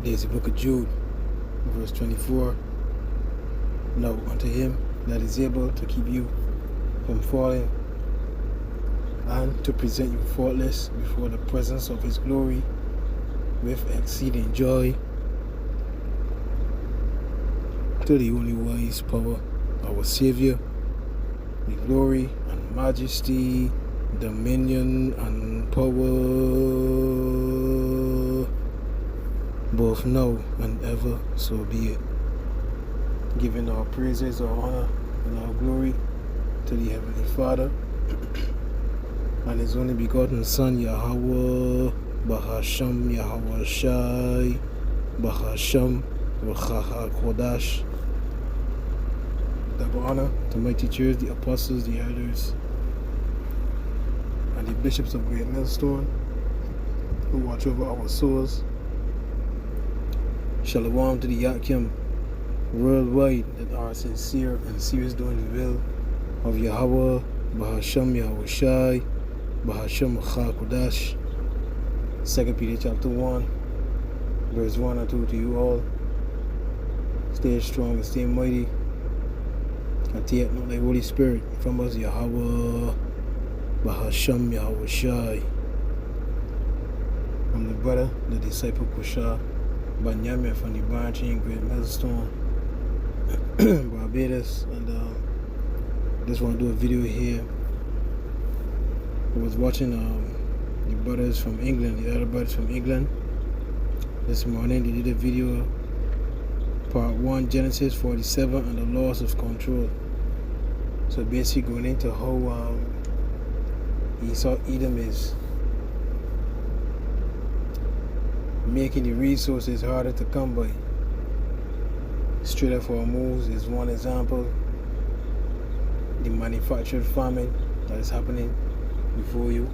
There's the book of Jude, verse 24. Now unto him that is able to keep you from falling and to present you faultless before the presence of his glory with exceeding joy, to the only wise power, our Savior, the glory and majesty, dominion and power, both now and ever, so be it. Giving our praises, our honor, and our glory to the Heavenly Father and His only begotten Son, Yahweh, Bahasham, Yahweh Shai, Bahasham, Ruach HaKodash. Double honor to my teachers, the apostles, the elders, and the bishops of Great Millstone who watch over our souls. Shalom to the Yakim worldwide that are sincere and serious doing the will of Yahweh, Bahasham, Yahweh Shai, Bahasham Ruach HaKodash. 2 Peter chapter 1, verse 1 and 2 to you all. Stay strong and stay mighty. And take not the Holy Spirit from us, Yahweh, Bahasham, Yahweh Shai. I'm the brother, the disciple Kusha Banyamia from the branch in Great Millstone, Barbados, and just want to do a video here. I was watching the brothers from England, the other brothers from England. This morning they did a video, part 1, Genesis 47 and the laws of control. So basically going into how Esau Edom is making the resources harder to come by. Straight up for moves is one example. The manufactured farming that is happening before you,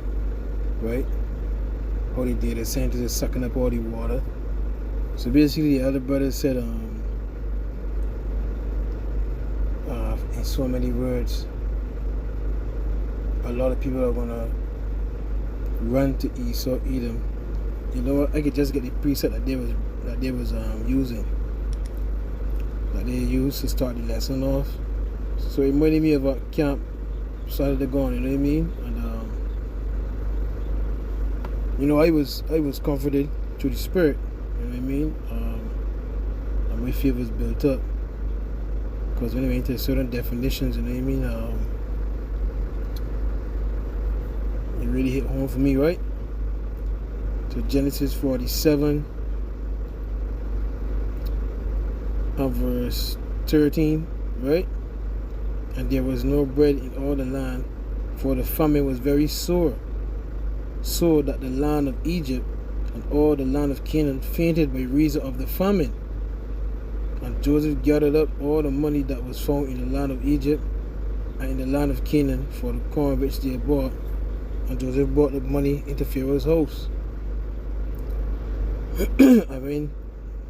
right? How the data centers are sucking up all the water. So basically the other brother said in so many words, a lot of people are gonna run to Esau Edom. You know what? I could just get the preset that they was using, that they used to start the lesson off. So it reminded me of a camp Saturday gone. You know what I mean? And I was comforted through the Spirit. You know what I mean? And my faith was built up. Because when I went into certain definitions, you know what I mean? It really hit home for me, right? So Genesis 47 and verse 13, right? And there was no bread in all the land, for the famine was very sore, so that the land of Egypt and all the land of Canaan fainted by reason of the famine. And Joseph gathered up all the money that was found in the land of Egypt and in the land of Canaan for the corn which they bought. And Joseph brought the money into Pharaoh's house. And when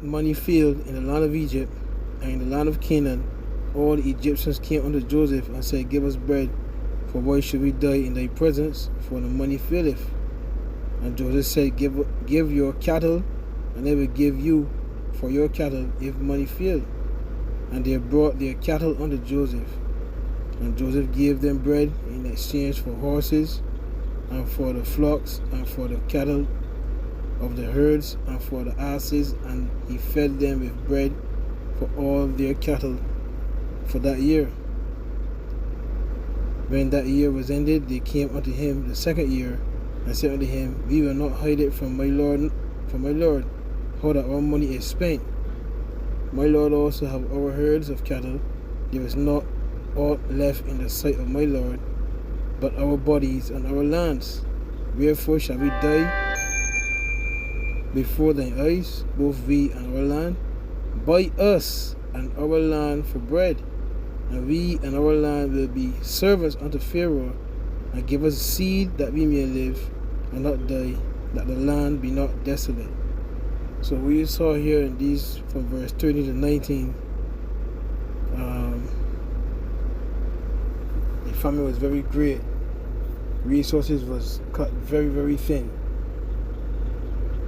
money failed in the land of Egypt and in the land of Canaan, all the Egyptians came unto Joseph and said, Give us bread, for why should we die in thy presence? For the money faileth. And Joseph said, Give your cattle, and I will give you for your cattle if money fail. And they brought their cattle unto Joseph. And Joseph gave them bread in exchange for horses, and for the flocks, and for the cattle of the herds, and for the asses, and he fed them with bread for all their cattle for that year. When that year was ended, they came unto him the second year, and said unto him, We will not hide it from my Lord, how that our money is spent. My Lord also have our herds of cattle. There is not aught left in the sight of my Lord, but our bodies and our lands. Wherefore shall we die before thine eyes, both we and our land? Buy us and our land for bread, and we and our land will be servants unto Pharaoh, and give us seed that we may live and not die, that the land be not desolate. So we saw here in these from verse 30 to 19, the famine was very great. Resources was cut very, very thin.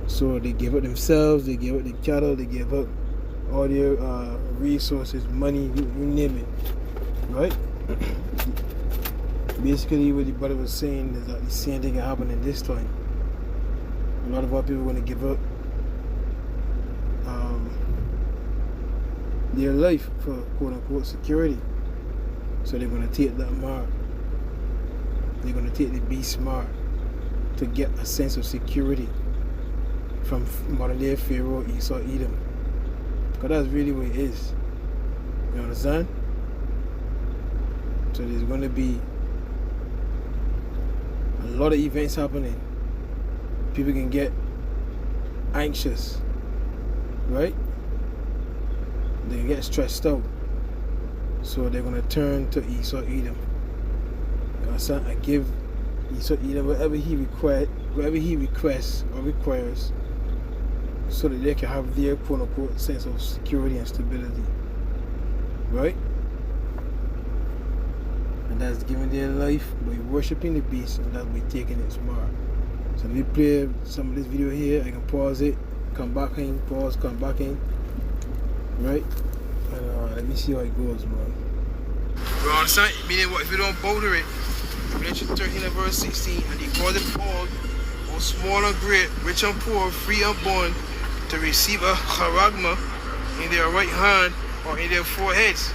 So they give up themselves, they give up the cattle, they give up all their resources, money, you name it, right? Basically, what the brother was saying is that the same thing can happen in this time. A lot of our people are going to give up their life for quote-unquote security. So they're going to take that mark. They're going to take the beast mark to get a sense of security from modern-day Pharaoh, Esau, Edom. Because that's really what it is. You understand? So there's going to be a lot of events happening. People can get anxious, right? They can get stressed out. So they're going to turn to Esau, Edom. You understand? And give Esau, Edom whatever he requests or requires, so that they can have their quote-unquote sense of security and stability, right? And that's giving their life by worshiping the beast, and that's by taking its mark. So let me play some of this video here. I can pause it, come back in, pause, come back in, right? And let me see how it goes, man. You understand? Meaning what? If you don't bow to it, Revelation 13 and verse 16, and he called them all, both small and great, rich and poor, free and bond, to receive a charagma in their right hand or in their foreheads,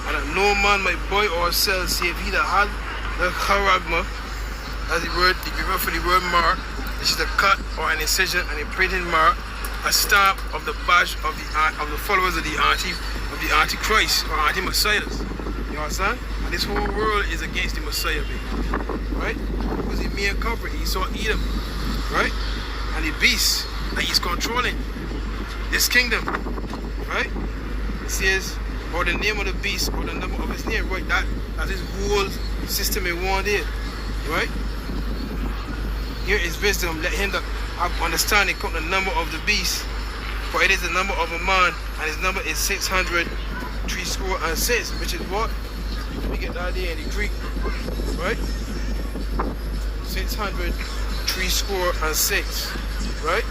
and that no man might buy or sell save he that had the charagma, as the word for the word mark, which is a cut or an incision and a printed mark, a stamp of the badge of the followers of the Antichrist or anti-Messiahs. You understand? And this whole world is against the Messiah, baby. Right? Because the main culprit, Esau, Edom, right? And the beast that he's controlling this kingdom, right? It says, or the name of the beast, or the number of his name, right? That's his whole system in one day, right? Here is wisdom, let him that have understanding count the number of the beast, for it is the number of a man, and his number is 600, 306, which is what? We get that there in the Greek, right? 600, 306, right?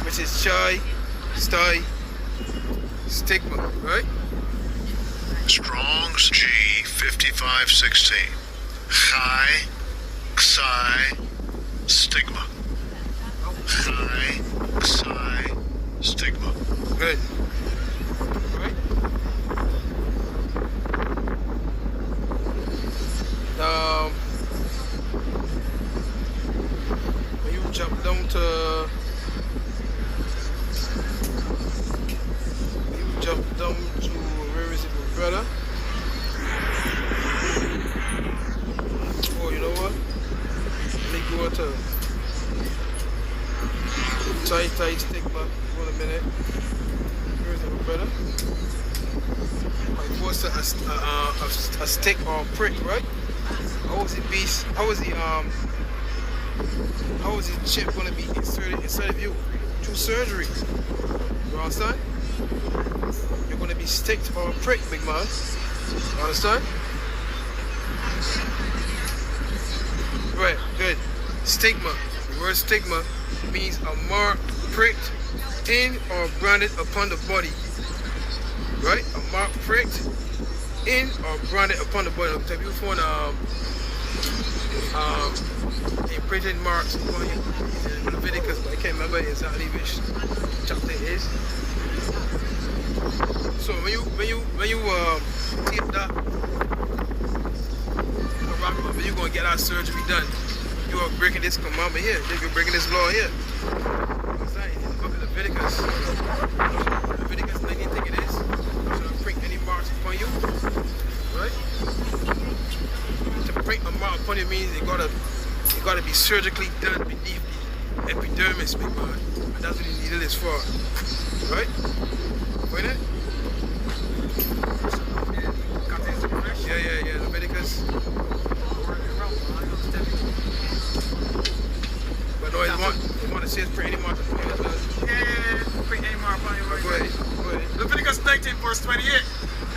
Which is Chai, Stai, Stigma, right? Strong's G5516. Chai, Xi, Stigma. Chai, Xi, Stigma. Good. Right? When you jump down to where is it, my brother? Oh, you know what? Let me go to tight stigma for a minute. Where is it, my brother? I posted a stick or a prick, right? How was the beast? How was the chip gonna be inserted inside of you through surgery? You understand? You're gonna be sticked or a prick, big man. You understand? Right, good. Stigma. The word stigma means a mark pricked in or branded upon the body. Right? A mark pricked in or branded upon the body. I'll tell you before imprinted marks upon you in Leviticus, but I can't remember exactly which chapter it is. So when you tape that, when you're gonna get that surgery done, you are breaking this commandment here. You're breaking this law here. What's that? In the book of Leviticus. Leviticus 19, I think it is. So to print any marks upon you, right? To print a mark upon you means it gotta be surgically done beneath the epidermis, big man. And that's what the needle is for, right? Wait it? Yeah, Leviticus. But no, you want to say it's print any mark upon you. Yeah, print any mark upon you. Go ahead. Leviticus 19, verse 28.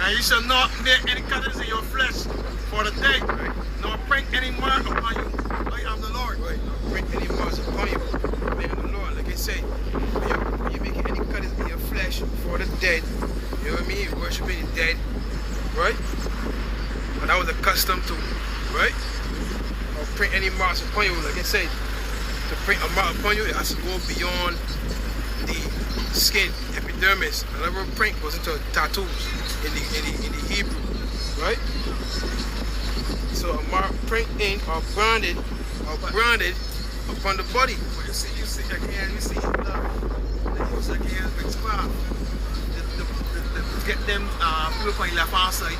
And you shall not make any cuttings in your flesh for the day, nor print any mark upon you. I am the Lord. Right. right? And that was a custom to, right? Or print any marks upon you, like I said, to print a mark upon you, it has to go beyond the skin, epidermis. Another print goes into tattoos in the Hebrew, right? So a mark print in or branded upon the body. But you see again, you see the use again witchcraft. To get them people on the left hand side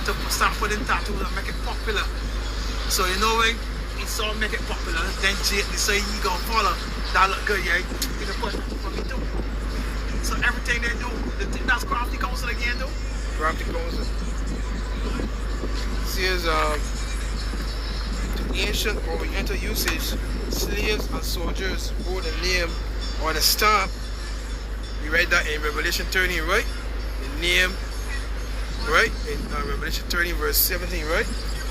to start putting tattoos and make it popular. So you know when he saw make it popular, then Jake say he gonna follow. That look good, yeah. He can put for me too. So everything they do, that's crafty council again though. Crafty council. See as the ancient Oriental usage, slaves and soldiers wore the name or the stamp. We read that in Revelation 13, right? The name, right? In Revelation 13, verse 17, right?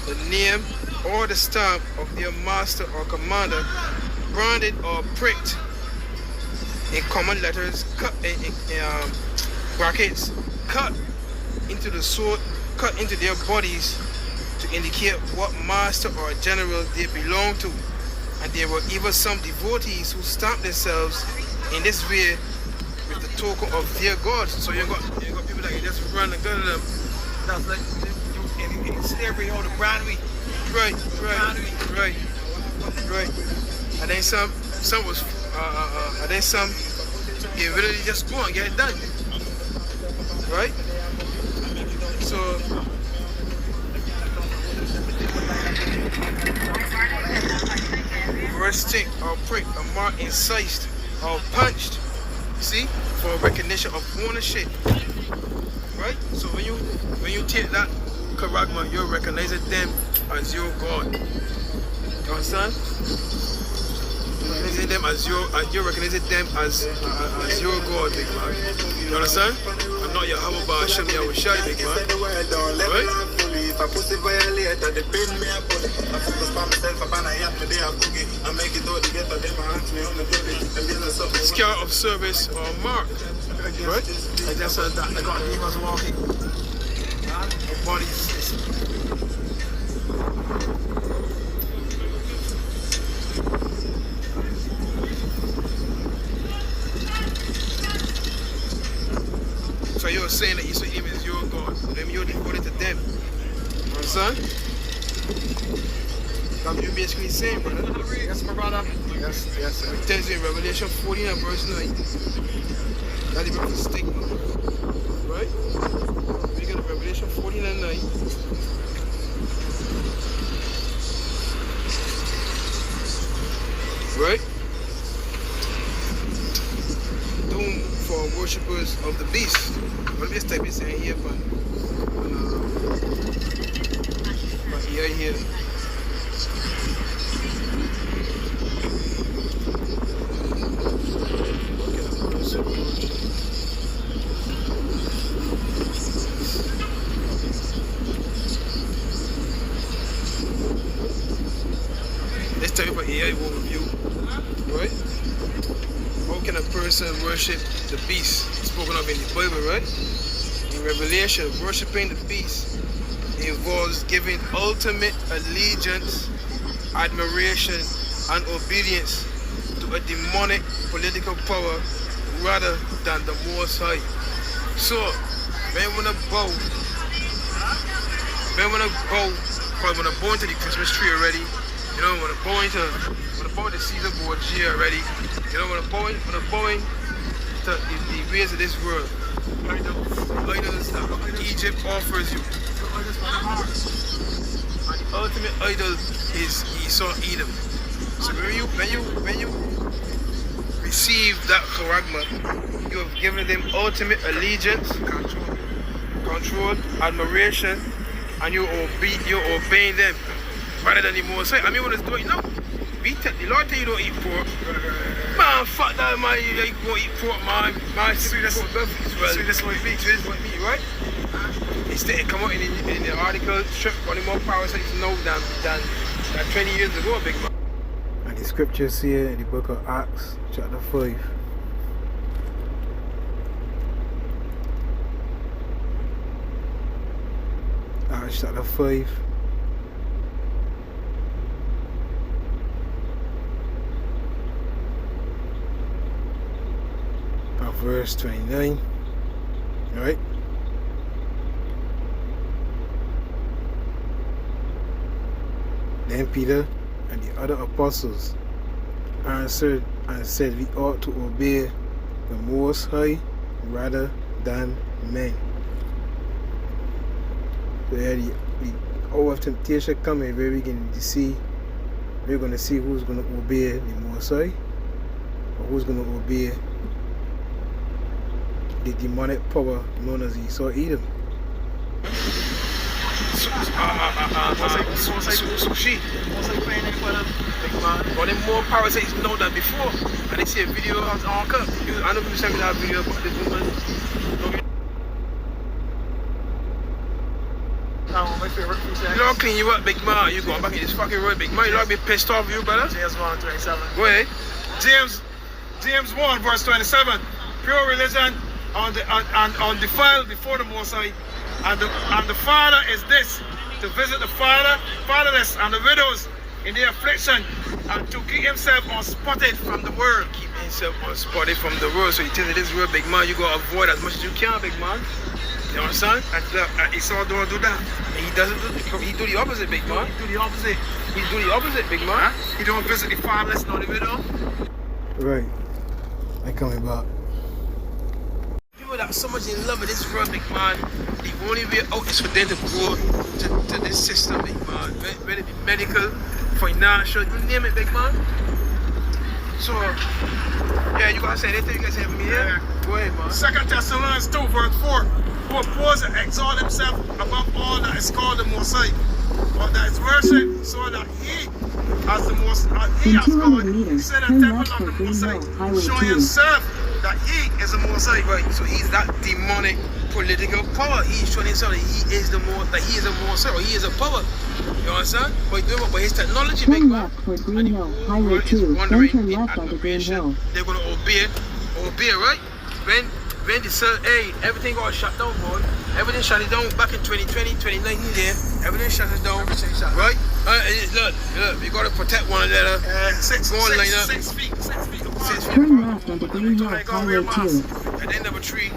The name or the stamp of their master or commander, branded or pricked in common letters, cut in brackets, cut into the sword, cut into their bodies to indicate what master or general they belong to. And there were even some devotees who stamped themselves in this way with the token of their gods. So you got people that you just run and gun them. That's like in slavery or the brandy. Right. And then some was you really just go and get it done. Right? So verse stick or prick, a mark incised or punched, see, for recognition of ownership. Right? So when you take that charagma, you're recognizing them as your God. You understand? You're recognizing them as your God, big man. You understand? I'm not your Yahweh Ba Hashem Yahweh Shai, big man. Right? If I pussy violate, they pin me a bully. I focus by myself, I ban a yap, me they a boogie. I make it all together, they ask me on the bully. Scar of service or mark. Right? Like that's that they got demons walking. Bodies. So you're saying that Yisrael is your God, then you're devoted to them. You understand? That's what you're basically saying, brother. Yes, my brother. Yes, sir. It tells you in Revelation 14 and verse 9. That is about the stigma. Right? We get Revelation 14 and 9. Right? Doom for worshippers of the beast. Let me just type this in here, but here. Let's talk about AI overview, right? How can a person worship the beast spoken of in the Bible, right? In Revelation, worshiping the beast involves giving ultimate allegiance, admiration, and obedience to a demonic political power rather than the Most High. So, when we bow into the Christmas tree already, you know, when I bow into the season board G already, you know, when I bow into the ways of this world, idols that Egypt offers you. And the ultimate idol is Esau Edom. So when you receive that charagma, you have given them ultimate allegiance, control, admiration, and you're obeying them rather than the Most High. I mean, what is doing now? The Lord tell you don't eat pork. Man, fuck that, man. You won't eat pork, man. Man, sweetest white meat, right? It come out in the article, strip running more power stations now than 20 years ago, big man. And the scriptures here in the book of Acts, chapter 5. Acts chapter 5. Verse 29. Alright. Then Peter and the other apostles answered and said, we ought to obey the Most High rather than men. So yeah, the hour of temptation coming where we're going to see who's going to obey the Most High or who's going to obey the demonic power known as Esau Edom. Sushi. But them more parasites know than before. And they see a video of Anka. I know people send me that video about this woman. My favorite food. You don't clean you up, big man. You going back in this fucking road, big man. You don't be pissed off, you brother. James 1:27. Go ahead. James 1 verse 27. Pure religion undefiled before the Most High, and the Father is this, to visit the fatherless and the widows in their affliction, and to keep himself unspotted from the world. Keep himself unspotted from the world. So you tell me this world, big man, you gotta avoid as much as you can, big man. You understand? And Esau don't do that. And he doesn't do. He do the opposite, big man. He do the opposite. He do the opposite, big man. He don't visit the fatherless nor the widow. Right. I coming back. That so much in love with this world, big man. The only way out is for them to go to this system, big man. Whether it be medical, financial, you name it, big man. So, yeah, you gotta say anything you can say for me here? Yeah. Go ahead, man. 2 Thessalonians 2 verse 4. Who opposes and exalt himself above all that is called the Most High, or that is worshipped, so that he, as the Most he has called, set a temple of the Most High, showing himself that he is the Most High. Right, so he's that demonic political power. He's showing himself that he is the Most High, or he is a power. You understand? But his technology, big man. Toward Green Hill, Highway 2, then turn left onto Green Hill. They're gonna obey, right? When they say, hey, everything got shut down, boy. Everything shut it down back in 2020, 2019 there. Everything shut it down, right? Look, we gotta protect one another. 6 feet. Turn left onto Green Hill, Highway 2. At the end of a tree,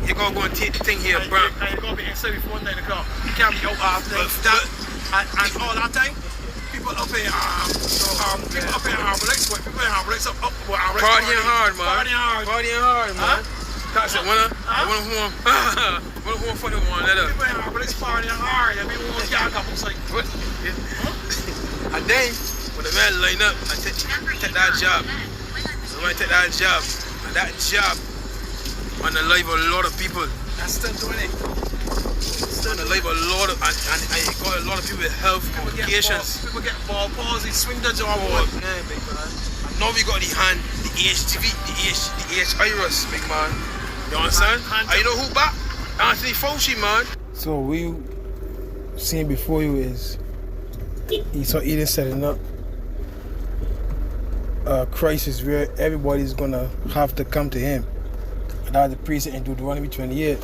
you're gonna go and take the thing here, bro. And you're gonna be inside before 9 o'clock. You can't be out after that. And all that time, people up in Harbour Lakes, partying hard, man. That's it, wanna home for the one, let up. People in Harbour Lakes partying hard, and people want to get a couple like, what? And then, when the man line up, I take that job. So when I take that job, and that job on the life of a lot of people, that's still doing it. On the life of a lot of, and you got a lot of people with health complications. People get ball palsy, swing the jaw, boy. Yeah, big man. And now we got the HTV, the H-Iris, big man. You understand? And you know who back? Anthony Fauci, man. So we seeing before you is Esau Edom setting up a crisis where everybody's gonna have to come to him. And that's the precept in Deuteronomy 28,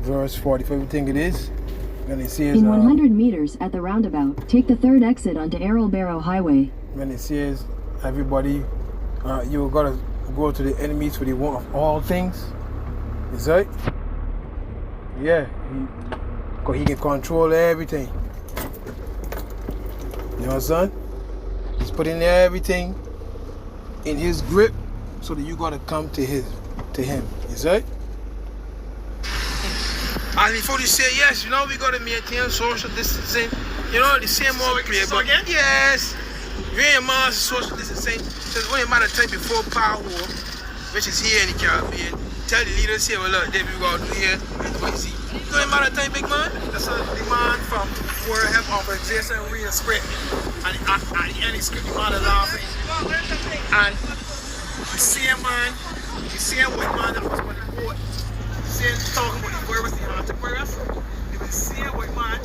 verse 45, I think it is. And it says, in 100 meters at the roundabout, take the third exit onto Errol Barrow Highway. When it says everybody, you gotta go to the enemies for the one of all things. Is that? Yeah, because he can control everything. You understand? He's putting everything in his grip so that you gotta come to him. Is that? And before you say yes, you know we gotta maintain social distancing. You know the same old play, but yes, very much social distancing. So it's only a matter of time before power war, which is here in the Caribbean. Tell the leaders here, well look, they we gotta do here. What you see? It's only a matter of time, big man. That's a demand from World Health Organization read a script, and the end of script, the man is laughing. And the same white man that was on the board. Talking about the virus, the antivirus. It was the same white man.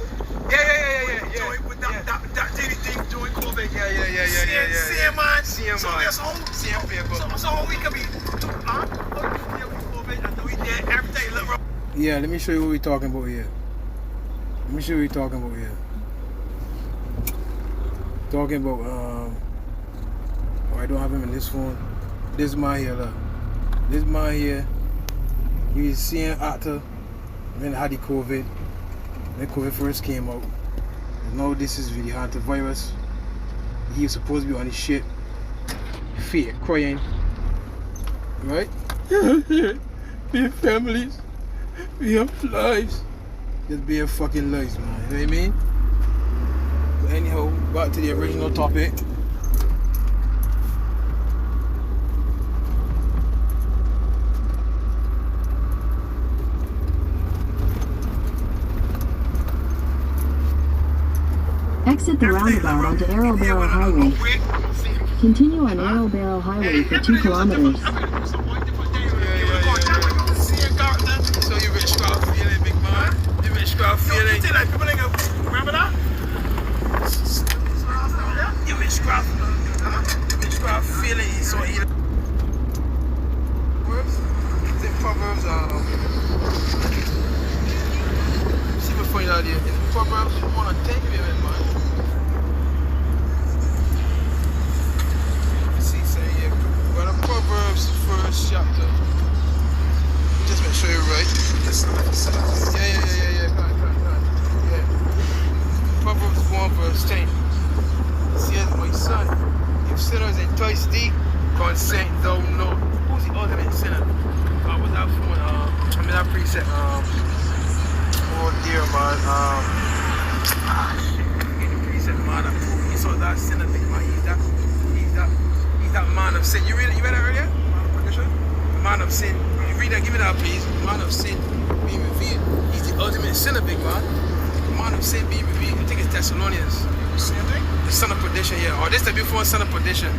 Yeah. Doing with that thing doing COVID. Yeah. Same man. So that's all. Same paper. So we can be COVID and we did everything look wrong. Yeah, let me show you what we're talking about here. Let me see what we're talking about here. Talking about, oh, I don't have him in this phone. This man here, look. This man here, he was seeing actor when had the COVID. When COVID first came out. And now this is the antivirus. He was supposed to be on his shit. Fake crying. Right? We have families. We have lives. Just be a fucking lives, man. You know what I mean? But anyhow, back to the original topic. Exit the roundabout onto Arrowbarrow Highway. Continue on Arrowbarrow Highway for 2 kilometers. So you rich crowd feeling, big man. You rich crowd feeling. Remember that? You rich crowd. You rich crowd feeling. So he. Is it Proverbs? See if I find out here. In Proverbs 1:10, man. Proverbs, first chapter. Just make sure you're right. Yeah. Come on. Yeah. Proverbs 1 verse 10. It says, my son, if sinners entice thee, consent thou not. Who's the ultimate sinner? With that phone, that preset, oh dear man, in the preset, man, you saw that sinner big man, he's that man of sin. You read that earlier? The man of sin. You read that, give me that please. The man of sin being revealed. He's the ultimate sinner, big man. The man of sin being revealed. I think it's Thessalonians. Same thing? The son of perdition, yeah. Or this the before son of perdition.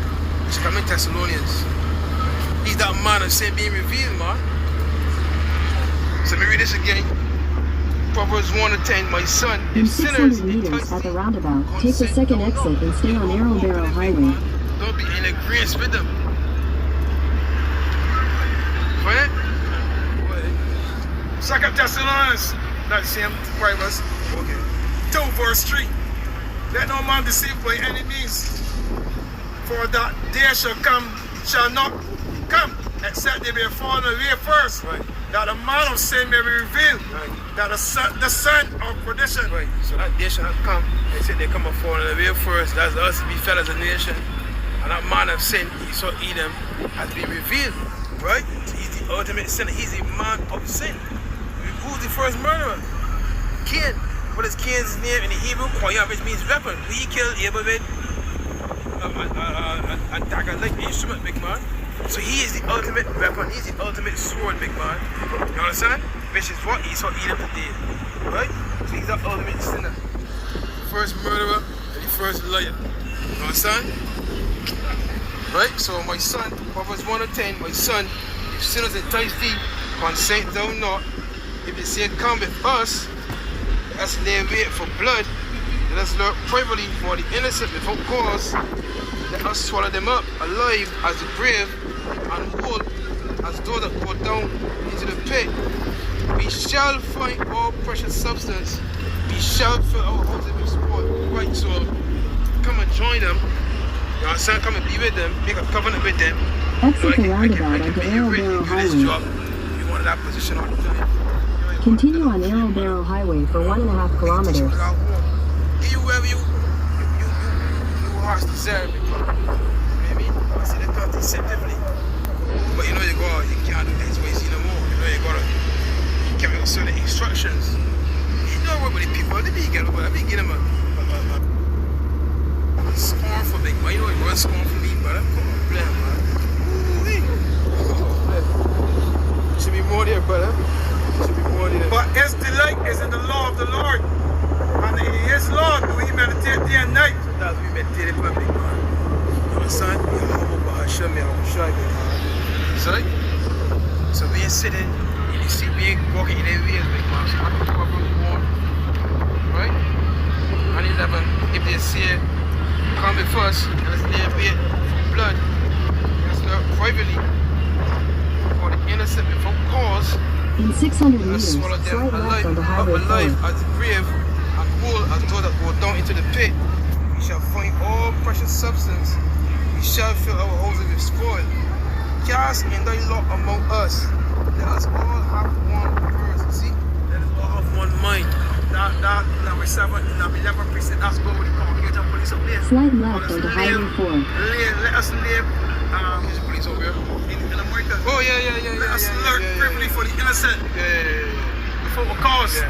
Which come in Thessalonians. He's that man of sin being revealed, man. So let me read this again. Proverbs 1:10, my son, In if sinners 600 meters entice at the thee, roundabout, take the second exit and stay on Arrowbarrow Highway. Don't be in agreement with them. Right? Second Thessalonians, not the same Bibles. Okay. 2 verse 3. Let no man deceive by any means, for that day shall not come, except they be fallen away first. Right. That the man of sin may be revealed. Right. That the son of perdition. Right. So that day shall not come, except they come and fall away first. That's us, we fell as a nation. And that man of sin, Esau Edom, has been revealed, right? So he's the ultimate sinner. He's the man of sin. Who's the first murderer? Cain. What is Cain's name in the Hebrew? Koyah, which means weapon. He killed Abel with a dagger-like instrument, big man. So he is the ultimate weapon. He's the ultimate sword, big man. You understand? Which is what Esau Edom did, right? So he's the ultimate sinner. The first murderer and the first liar. You understand? Right? So my son, Proverbs 1:10, my son, if sinners entice thee, consent thou not. If they say come with us, let us lay wait for blood, let us lurk privately for the innocent without cause, let us swallow them up alive as the grave, and whole as those that go down into the pit. We shall find all precious substance, we shall fill our houses with sport. Right, so come and join them. You understand? Come and be with them, make a covenant with them. Exit the roundabout onto Arrowbarrow Highway. You wanted that position all the time. Continue on Arrowbarrow Highway for 1.5 kilometers. You wherever you hearts deserve it. You know what I mean? I see the country set differently. But you know you can't do things ways no more. You know you gotta give them certain instructions. You know what with the people, they be getting them a scornful big man. You know what scornful mean, brother? Come on, play, man. Should be more there, brother. Should be more there. But his delight is in the law of the Lord. And in his law do he meditate day and night. So that's what we meditate for, big man. You understand? So we are sitting, you see we walking in their ways, big man. So I can probably walk. Right? And 11, if they say come before us, and let's lay wait for blood, let's lurk privately for the innocent without cause, In 600 let's meters, swallow them slight left onto Highway 4. alive as the grave, gold and those that go down into the pit. We shall find all precious substance. We shall fill our houses with spoil. Cast in thy lot among us. Let us all have one purpose. See? Let us all have one mind. That number 7, number 11 precinct, that's go with the congregation police up there. Slide left onto Highway 4. Let us live. There's a police over here. In America. Oh, yeah. Let us lurk privilege for the innocent. Before the cause.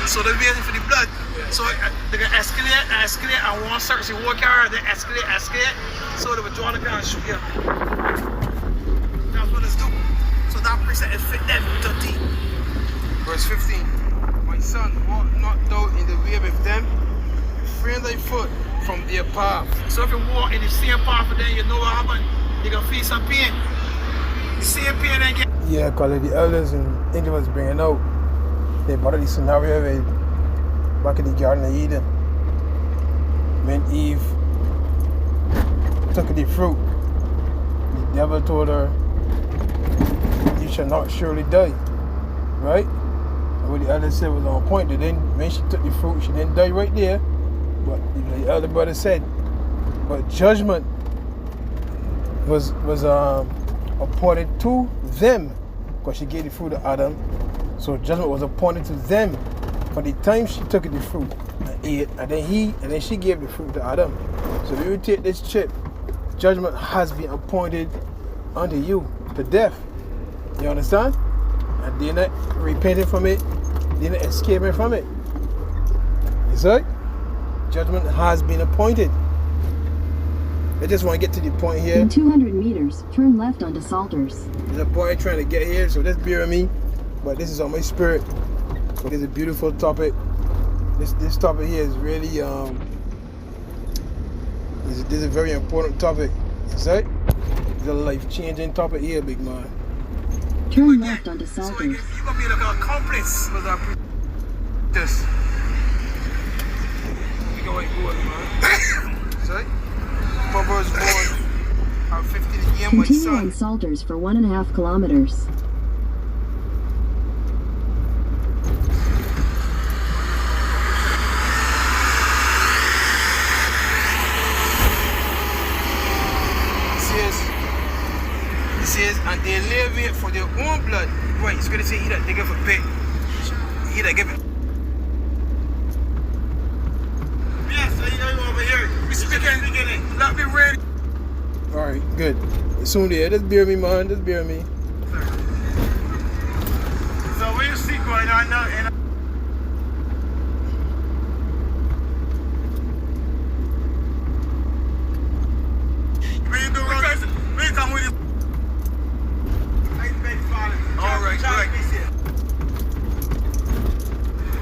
So they're waiting for the blood. So they can escalate, and one search the war carrier, then escalate. So they will draw the gun and shoot you. That's what it's do. So that precinct is fit them to D. Verse 15. My son, walk not thou in the way with them, refrain thy foot from their path. So if you walk in the same path, then you know what happened. You can feel some pain. The same pain and get. Yeah, because the elders in England was bringing out. They brought the scenario where back in the Garden of Eden, when Eve took the fruit, the devil told her, you shall not surely die. Right? And what the elder said was on point. Then when she took the fruit, she didn't die right there. But the elder brother said, but judgment was appointed to them, because she gave the fruit to Adam. So judgment was appointed to them for the time she took the fruit and ate, and then she gave the fruit to Adam. So if you take this chip, judgment has been appointed unto you to death. You understand? And they're not repenting from it, they're not escaping from it. You see? Judgment has been appointed. I just want to get to the point here. In 200 meters, turn left onto Salters. There's a point trying to get here, so just bear with me. But this is on my spirit. But it's a beautiful topic. This topic here is really this is a very important topic. You see? It's a life-changing topic here, big man. Turn left onto So Salters. you're gonna be like an accomplice with that. This. We going good, man. See? Proverbs 1, 15 again, my Continue on son. Salters for 1.5 kilometers. It says, and they lay wait for their own blood. Right, it's going to say he that diggeth a pit, he that giveth. Yes, so you know over here. We speaking. Let me ready. Alright, good. It's soon there. Just bear me, man. Just bear me. So what you see going on now? And when you go wrong, when you come with it. All right.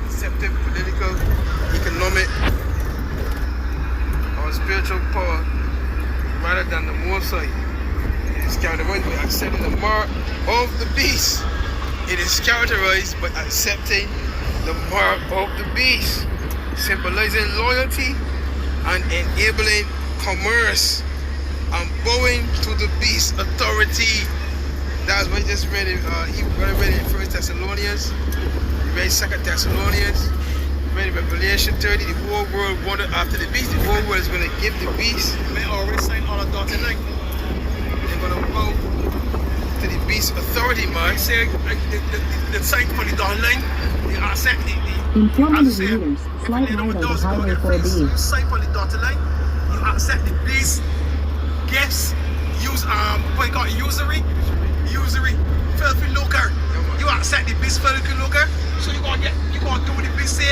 Deceptive, political, economic, or spiritual power, rather than the more side. It is characterized by accepting the mark of the beast. It is characterized by accepting the mark of the beast, symbolizing loyalty and enabling commerce and bowing to the beast's authority. That's what I just read it. He read it in 1 Thessalonians, read 2 Thessalonians, read Revelation 30. The whole world wanted after the beast. The whole world is going to give the beast. They already signed all the dotted line. They're going to bow to the beast's authority, man. I say the sign on the dotted line. They accept In 400 meters, slide right onto Highway 4B. You sign on the dotted line. You accept the beast gifts. Use what you call it, usury, filthy lucre. You accept the beast filthy lucre. So you gonna do what the beast say.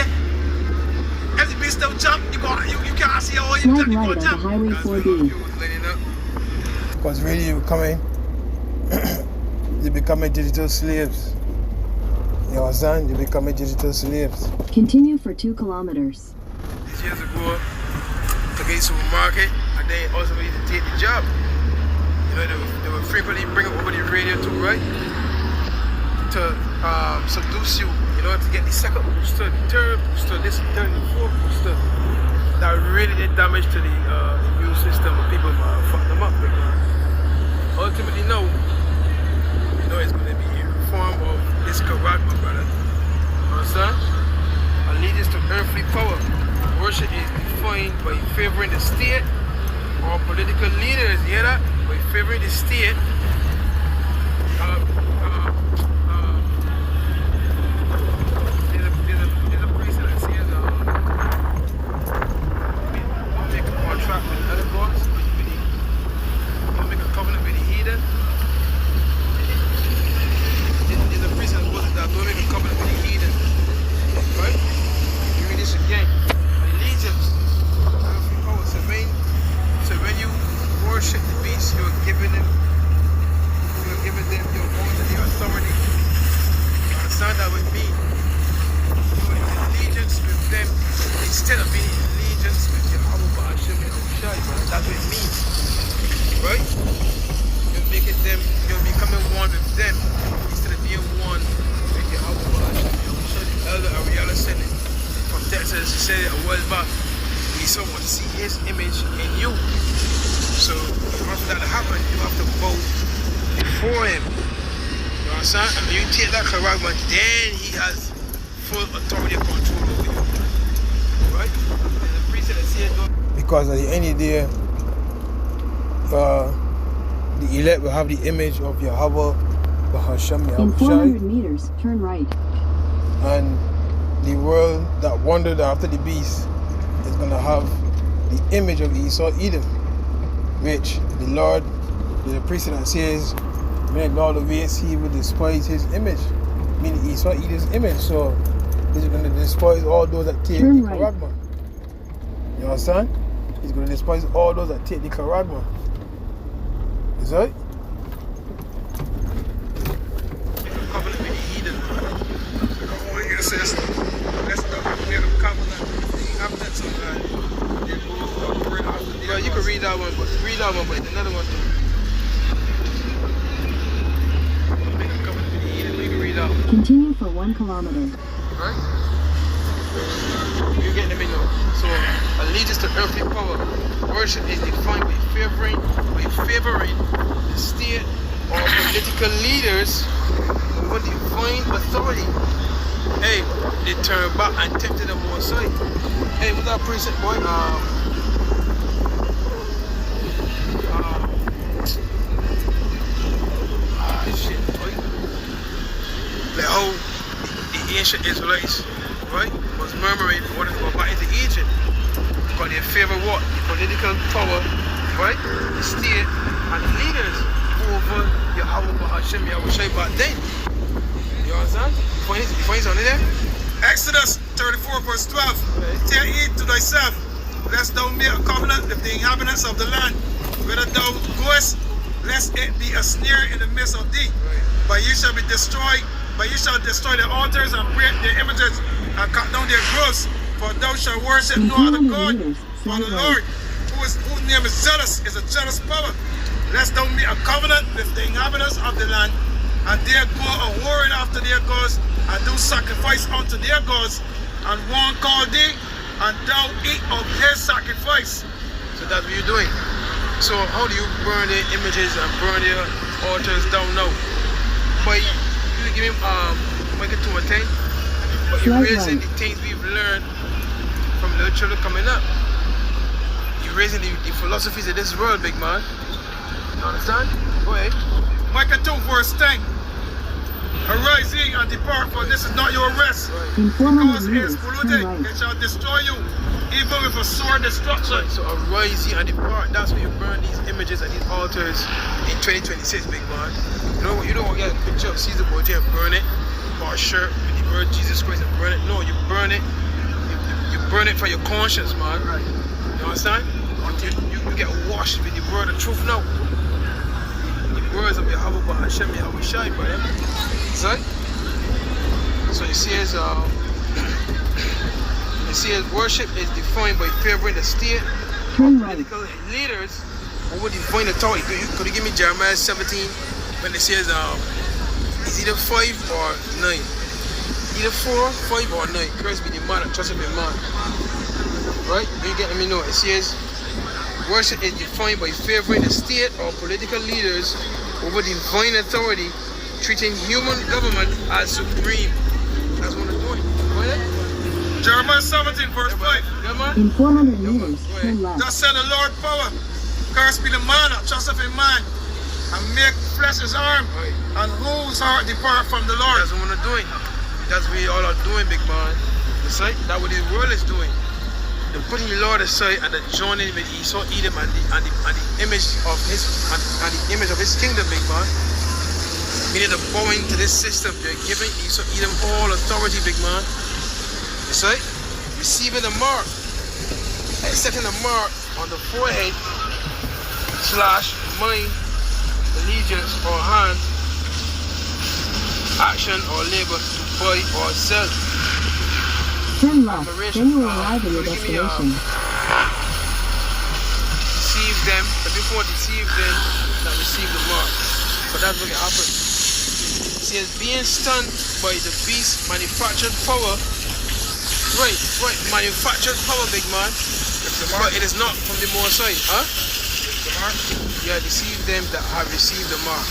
If the beast don't jump, you can't see how you Slide jump. You right gonna onto jump. Highway That's what 4B. you was laying up. Because really you're becoming digital slaves. You understand? You're becoming digital slaves. Continue for 2 kilometers. These years ago, to get supermarket, and then also to take the job. You know, they would frequently bring it over the radio too, right? To seduce you, you know, to get the second booster, the third booster, this third and fourth booster. That really did damage to the immune system of people, fuck them up. Ultimately, no. You know, it's going to be a form of this correct, my brother. Understand? Allegiance to earthly or political leaders, you hear that? By favoring the state, there's a precedent that says, don't make a contract with other gods, don't make a covenant with the heathen. There's a precedent that don't make a covenant with the heathen. Right? You read this again. Allegiance. So when you worship the beast, you're giving them your own authority. You understand that with me? You're in allegiance with them instead of being in allegiance with Yahweh Ba'ashem Yahushai. That's what it means. Right? You're becoming one with them instead of being one with Yahweh Ba'ashem Yahushai. The elder Ariella said it from Texas. He said it a while back. He saw want to see his image in you. So for that to happen, you have to bow before him. You understand? And when you take that charagma, then he has full authority and control over you. Right? And the priest that said, because at the end of the day, the elect will have the image of Yahweh Ba'ashem In 400 Yahushai. meters, turn right. And the world that wandered after the beast is going to have the image of Esau Edom, which the Lord, the precedent says, when all the ways he will despise his image, meaning Esau Edom's image. So he's going to despise all those that take Turn the right. charagma. You understand? He's going to despise all those that take the charagma. Is that right? Covenant with the heathen. Well, you can read that one, but another one too. Make a covenant with the heathen. You can read that one. Continue for 1 kilometer. Right? You get them in now. So allegiance to earthly power. Worship is defined by favoring the state or political leaders over divine authority. Hey, they turn back and tempted them more side. Hey, what's that preset boy? Shit, boy. Like how the ancient Israelites, right, was murmuring in order to go back into Egypt. Because they favor what? The political power, right? The state and the leaders over Yahweh Ba'ashem Yahushai back then. You understand? You find something there? Exodus 34 verse 12. Take heed to thyself, lest thou make a covenant with the inhabitants of the land. Whether thou goest, lest it be a snare in the midst of thee. But ye shall be destroyed. But ye shall destroy the altars and break their images and cut down their groves. For thou shalt worship In no other 200 God. meters, For the turn Lord, right. whose name is jealous, is a jealous power. Lest thou make a covenant with the inhabitants of the land, and they go a warring after their gods, and do sacrifice unto their gods, and one call thee, and thou eat of their sacrifice. So that's what you're doing. So how do you burn their images and burn their altars down now? By you give him make it to a thing, but you're Right, raising right. the things we've learned from little children coming up. You're raising the philosophies of this world, big man. You understand? Go ahead. Micah 2 verse 10. Arise ye and depart, for this is not your rest. In Because 400 it is meters, polluted, turn right. it shall destroy you, even with a sword destruction. So arise ye and depart. That's where you burn these images and these altars in 2026, big man. You don't get a picture of Caesar Borgia and burn it, or a shirt with the word Jesus Christ and burn it. No, you burn it. You burn it for your conscience, man. Right. You understand? Until you get washed with the word of truth now. The words of Yahweh Ba'ashem Yahushai, brother. Right? So it says, worship is defined by favoring the state Turn or right. political leaders over divine authority. Could you give me Jeremiah 17 when it says it's either 5 or 9? Either 4, 5 or 9. Christ be the man and trust in the man. Right? You getting me? No. It says worship is defined by favoring the state or political leaders over divine authority, treating human government as supreme. That's what they're doing. Go ahead. Jeremiah 17 verse 5. Yeah, man. In 400 meters, turn left. Thus said the Lord power, Cursed be the man that trusteth in man and make flesh his arm, Right. and whose heart depart from the Lord. That's what we're doing. That's what we all are doing, big man. That's right. That's what the world is doing. They're putting the Lord aside and they're joining with Esau, Edom, and the image of his and the image of his kingdom, big man. Meaning they're bowing to this system. They're giving Esau, Edom all authority, big man. That's right. Receiving the mark, accepting the mark on the forehead / mind, allegiance or hand, action or labor to buy or sell. Turn left, then you will arrive at your destination. Deceive them, but before deceive them that receive the mark. So that's what happened. It says, being stunned by the beast's manufactured power. Right, manufactured power, big man. But it is not from the Most High, huh? The mark. Yeah, deceive them that have received the mark.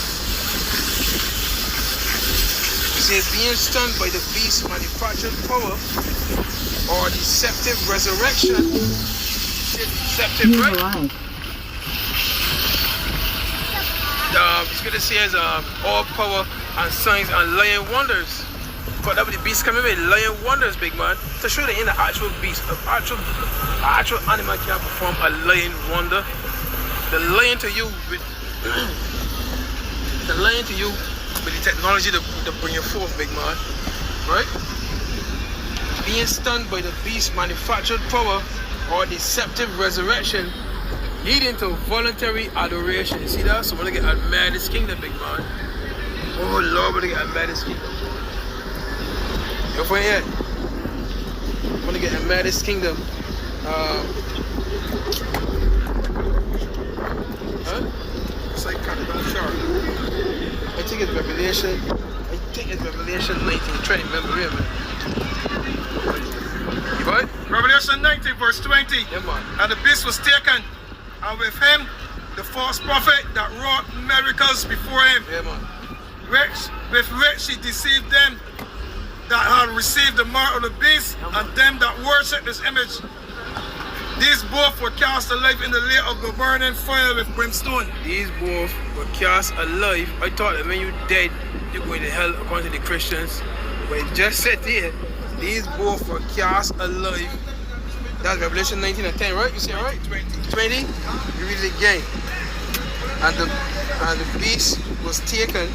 It says, being stunned by the beast's manufactured power or deceptive resurrection. Deceptive, You right? have arrived. Scripture says, all power and signs and lying wonders. But that would the beast coming with lying wonders, big man. To show that in the actual beast, the actual animal can perform a lying wonder. The lying to you with with the technology to bring you forth, big man. Right? Being stunned by the beast's manufactured power or deceptive resurrection, leading to voluntary adoration. You see that? So we're gonna get admired this kingdom, big man. Oh Lord, we're gonna get admired this kingdom. You're for here. I'm gonna get admired this kingdom. It's like kind of sharp. I think it's Revelation. Revelation 19. Try to remember it, man. You got it? Revelation 19, verse 20. Yeah, man. And the beast was taken, and with him the false prophet that wrought miracles before him, Yeah, man. with which he deceived them that had received the mark of the beast, and them that worship his image. These both were cast alive in the lake of the burning fire with brimstone. These both were cast alive. I thought that when you're dead, you're going to hell according to the Christians. But it just said here, these both were cast alive. That's Revelation 19 and 10, right? You see it, right? 20. You read it again. And the beast was taken,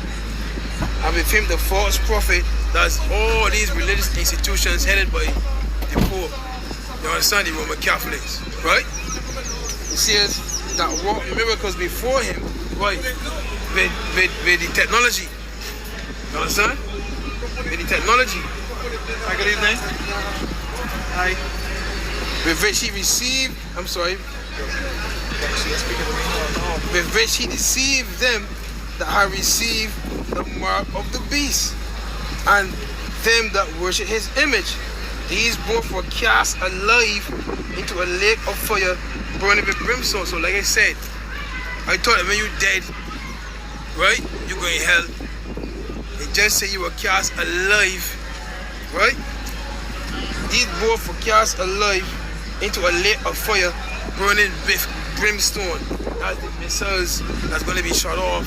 and with him the false prophet. That's all these religious institutions headed by the Pope. You understand, the Roman Catholics, right? It says that wrought miracles before him, right? With the technology. You understand? With the technology. Hi, good evening. Hi. With which he received, with which he deceived them that have received the mark of the beast, and them that worship his image. These both were cast alive into a lake of fire burning with brimstone. So like I said, I thought that when you're dead, right, you're going to hell. It just said you were cast alive, right? These both were cast alive into a lake of fire burning with brimstone. That's the missiles that's going to be shot off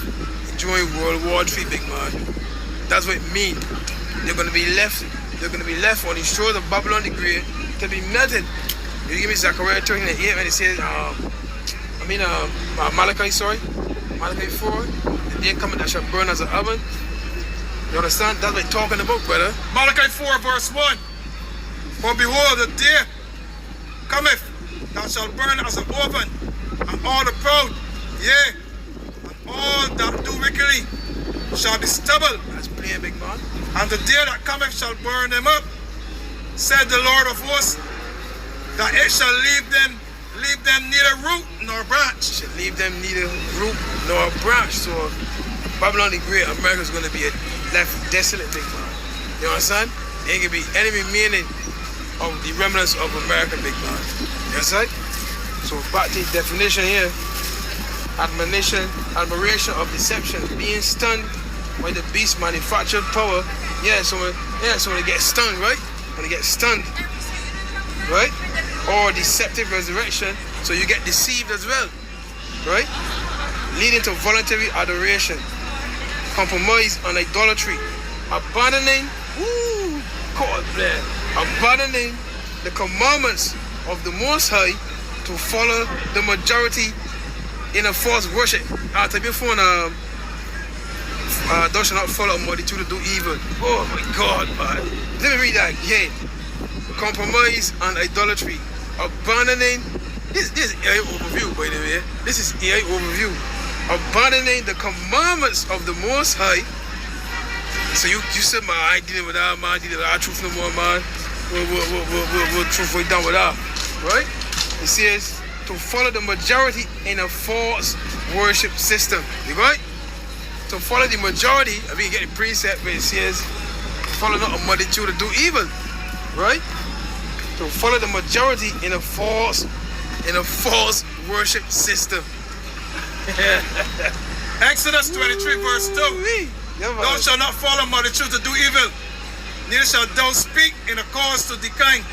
during World War III, big man. That's what it means. They're going to be left on the shores of Babylon the Great to be melted. You give me Zechariah 13:8 when it says, Malachi 4, the day coming that shall burn as an oven. You understand? That's what it's talking about, brother. Malachi 4, verse 1. For behold, the day cometh that shall burn as an oven, and all the proud, yea, and all that do wickedly shall be stubble. That's plain, big man. And the day that cometh shall burn them up, said the Lord of hosts, that it shall leave them neither root nor branch. It shall leave them neither root nor branch. So Babylon the Great, America is going to be left desolate, big man. You understand? There ain't going to be any remaining of the remnants of America, big man. You understand? So back to the definition here. Admiration of deception, being stunned by the beast manufactured power. So when they get stunned, right? When they get stunned, right? Or deceptive resurrection, so you get deceived as well. right? Leading to voluntary adoration, compromise and idolatry, abandoning, God bless, abandoning the commandments of the Most High to follow the majority in a false worship. After before thou shalt not follow a multitude to do evil. Oh my God, man. Let me read that again. Compromise and idolatry, abandoning. This is AI overview, by the way. This is AI overview. Abandoning the commandments of the Most High. So you said, man, I ain't dealing with that, man. I dealing with that truth no more, man. We'll truth right down with that, right? It says to follow the majority in a false worship system. You right? To follow the majority, I mean, you get the precept where it says, follow not a multitude to do evil, right? To follow the majority in a false worship system. Exodus 23 verse 2. Thou shalt not follow multitude to do evil, neither shalt thou speak in a cause to decline,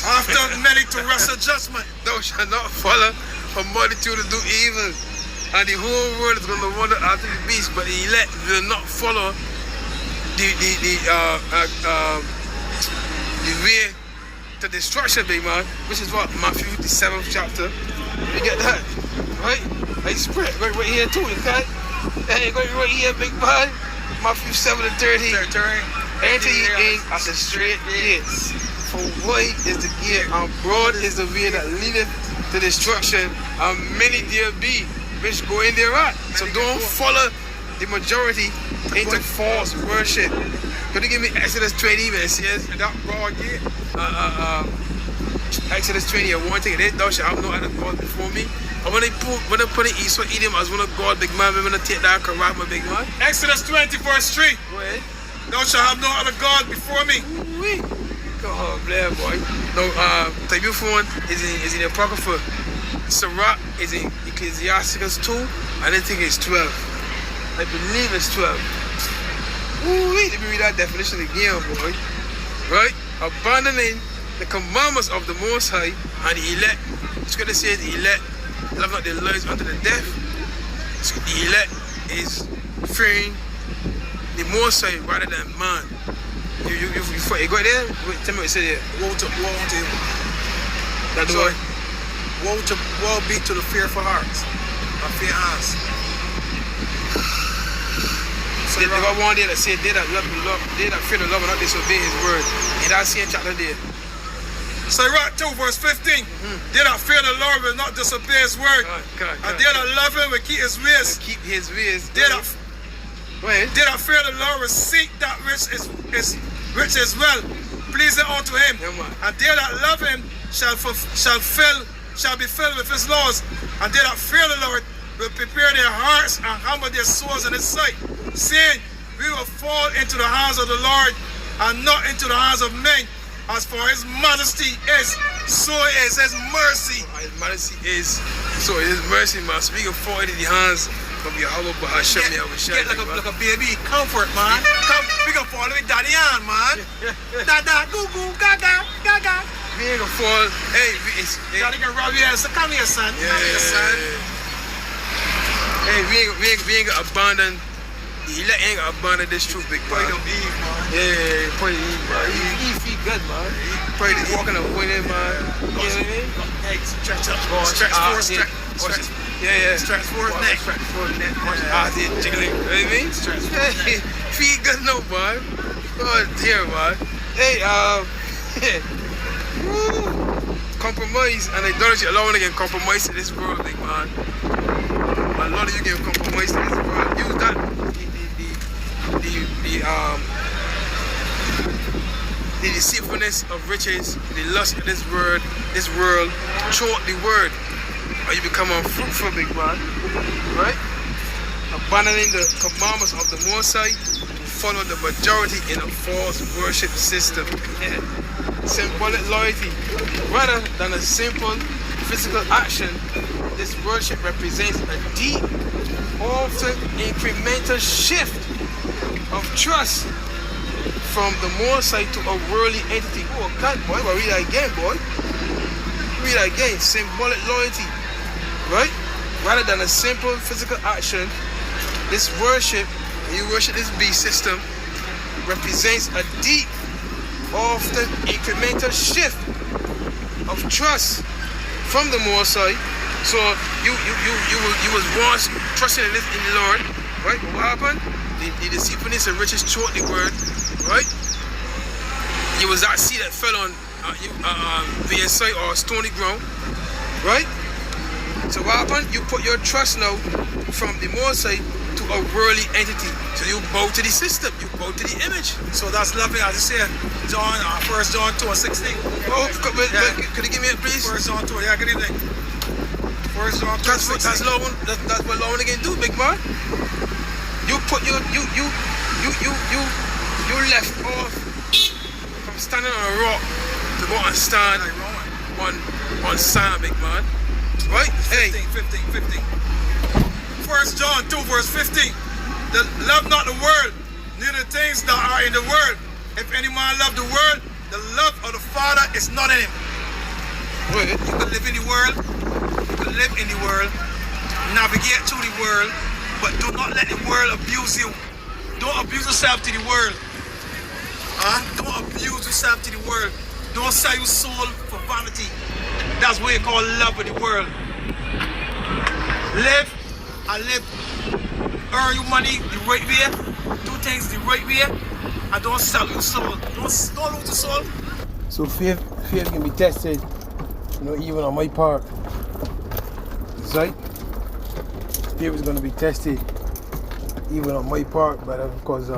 after many to wrestle judgment. Thou shalt not follow a multitude to do evil, and the whole world is going to wander after the beast, but the elect will not follow the way to destruction, big man, which is what Matthew the 7th chapter. You get that, right? I spread right here too, okay? Hey, right here, big man. Matthew 7:30. Enter ye in at the straight gates. For wide is the gate, and broad is the way that leadeth to destruction, and many there be which go in thereat. So don't follow the majority into false worship. Could you give me Exodus 20 when it says that broad gate? Exodus 20, I want to take it. Thou shalt have no other God before me. And when they put in Esau, Edom as one of God, big man, we're going to take that correct, my big man. Exodus 20 verse 3. Go ahead. Thou shalt have no other God before me. Ooh-wee. God bless, boy. No, the beautiful one is in the Apocrypha. Sirach is in Ecclesiasticus 2. I don't think it's 12. I believe it's 12. Ooh-wee. Let me read that definition again, boy. Right? Abandoning the commandments of the Most High and the elect. Scripture says the elect love not their lives unto the death. So the elect is fearing the Most High rather than man. You go there? Wait, tell me what it said there. Woe be to the fearful hearts, or fear hands. So they got one there that said they that fear the Lord and not disobey His word. In that same chapter there. Sirach 2 verse 15. They that fear the Lord will not disobey His word. And they that love Him will keep His ways. Keep His ways. They that fear the Lord will seek that which is well, pleasing unto Him. And they that love Him shall be filled with His laws. And they that fear the Lord will prepare their hearts and humble their souls in His sight, saying, we will fall into the hands of the Lord and not into the hands of men. As for His majesty is, so is His mercy. His majesty is, so is His mercy, man. So we can fall into the hands of Yahweh Bahashem. Get like a baby, comfort, man. We can fall with Daddy on, man. Dada, goo goo, gaga, gaga. We ain't gonna fall. Hey, Daddy can rub your ass. Come here, son. Yeah, come here, son. Hey, we ain't gonna abandon. He ain't gonna abandon this truth, big man. Pray to Eve, man. Yeah, pray to Eve, man. Eve feel good, man. Pray to walking up with him, man. You know what I mean? Hey, stretch up, stretch forward, stretch. Yeah. Stretch forward neck. Stretch forward neck. Jiggling. You know what I mean? Stretch forward neck. Feel good, no, man. God dear, man. Hey, compromise and idolatry. A lot of you can compromise in this world, big man. A lot of you can compromise in this world. Use that. The deceitfulness of riches, the lust of this world, choke the word, or you become unfruitful, big man, right? Abandoning the commandments of the Most High to follow the majority in a false worship system. Symbolic loyalty, rather than a simple physical action, this worship represents a deep, often incremental shift of trust from the Most High to a worldly entity. Oh, God, boy, but read that again, boy. Read that again. Symbolic loyalty, right? rather than a simple physical action. This worship, when you worship this beast system, represents a deep, often incremental shift of trust from the Most High. So you was once trusting in the Lord, right? But what happened? The deceitfulness and riches choked the word, right? You was that seed that fell on VSI or stony ground, right? So what happened? You put your trust now from the Most High to a worldly entity. So you bow to the system, you bow to the image. So that's loving, as you said, John, 1 John 2:16. Oh, could you give me it, please? 1 John 2, yeah, good evening. 1 John 2:16. That's what Lord again do, big man. You put you left off from standing on a rock to go and stand on sand, big man. Right? 15. 1 John 2 verse 15. Love not the world, neither the things that are in the world. If any man love the world, the love of the Father is not in him. Wait. You can live in the world, navigate through the world, but do not let the world abuse you. Don't abuse yourself to the world. Don't abuse yourself to the world. Don't sell your soul for vanity. That's what you call love of the world. Live. Earn your money the right way. Do things the right way. And don't sell your soul. Don't lose your soul. So faith can be tested, even on my part. Right? Faith is going to be tested, even on my part, but because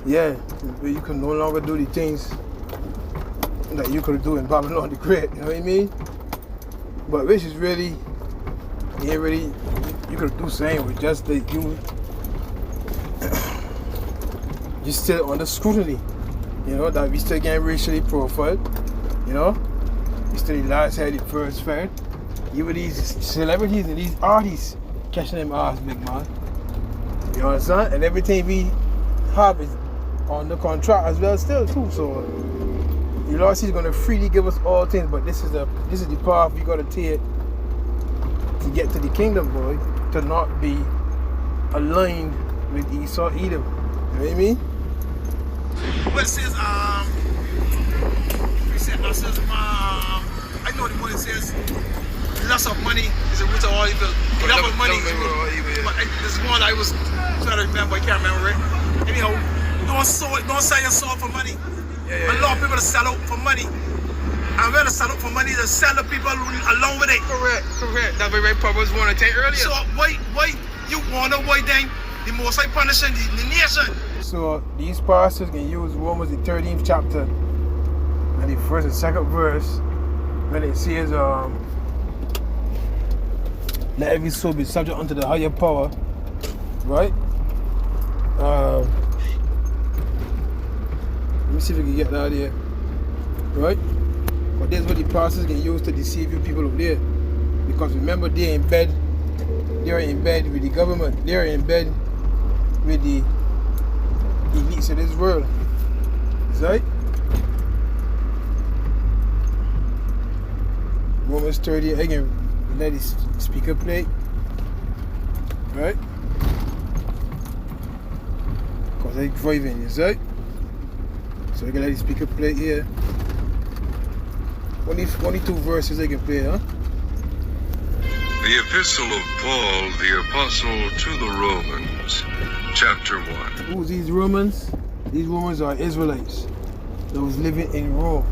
you can no longer do the things that you could do in Babylon the Great. You know what I mean? But which is really, you could do same with just that you're still under scrutiny. That we still getting racially profiled. You still the last head, the first fed. Even these celebrities and these artists catching them ass, big man. You understand? And everything we have is on the contract as well still too. So the Lord is gonna freely give us all things, but this is the path we gotta take to get to the kingdom, boy. To not be aligned with Esau, Edom. You know what I mean? Well, it says, I know the one that says, loss of money is the root of all evil. Love of money is the root of all evil. But there's one I was trying to remember, I can't remember it. Anyhow, don't sell your soul for money. A lot of people that sell out for money. And when they sell out for money, they sell the people along with it. Correct. That's what Ray Papa was wanting to take earlier. So why you wonder why then the Most High punishing the nation? So these pastors can use Romans the 13th chapter and the first and second verse when it says let every soul be subject unto the higher power, right? Let me see if we can get that here, right? But that's what the pastors can use to deceive you people up there, because remember they're in bed with the government, they're in bed with the elites of this world, right? Romans 30 again. Let the speaker play, right? Because I'm driving, is right? So we can let the speaker play here. Only 2 verses I can play, huh? The Epistle of Paul, the Apostle to the Romans, chapter 1. Who's these Romans? These Romans are Israelites that was living in Rome.